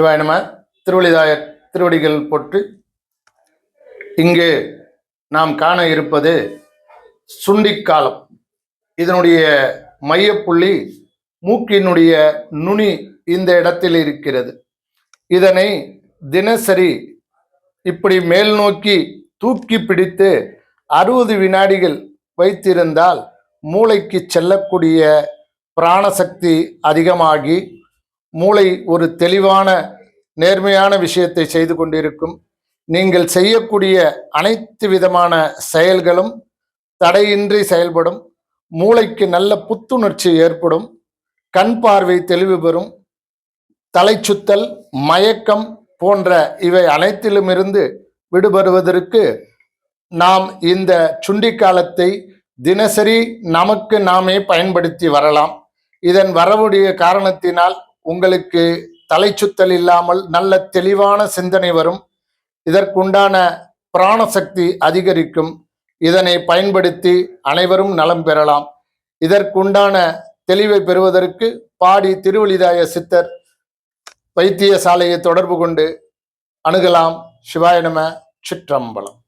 சிவாய நம. திருவழிதாயர் திருவடிகள் போற்றி. இங்கு நாம் காண இருப்பது சுண்டிக்காலம். இதனுடைய மையப்புள்ளி மூக்கினுடைய நுனி இந்த இடத்தில் இருக்கிறது. இதனை தினசரி இப்படி மேல் நோக்கி தூக்கி பிடித்து 60 வினாடிகள் வைத்திருந்தால் மூளைக்கு செல்லக்கூடிய பிராணசக்தி அதிகமாகி மூளை ஒரு தெளிவான நேர்மையான விஷயத்தை செய்து கொண்டிருக்கும். நீங்கள் செய்யக்கூடிய அனைத்து விதமான செயல்களும் தடையின்றி செயல்படும். மூளைக்கு நல்ல புத்துணர்ச்சி ஏற்படும். கண் பார்வை தெளிவு பெறும். தலை சுத்தல், மயக்கம் போன்ற இவை அனைத்திலுமிருந்து விடுபடுவதற்கு நாம் இந்த சுண்டிக்காலத்தை தினசரி நமக்கு நாமே பயன்படுத்தி வரலாம். இதன் வரவுடைய காரணத்தினால் உங்களுக்கு தலை சுத்தல் இல்லாமல் நல்ல தெளிவான சிந்தனை வரும். இதற்குண்டான பிராணசக்தி அதிகரிக்கும். இதனை பயன்படுத்தி அனைவரும் நலம் பெறலாம். இதற்குண்டான தெளிவை பெறுவதற்கு பாடி திருவழிதாய சித்தர் வைத்தியசாலையை தொடர்பு கொண்டு அணுகலாம். சிவாய நம. சிற்றம்பலம்.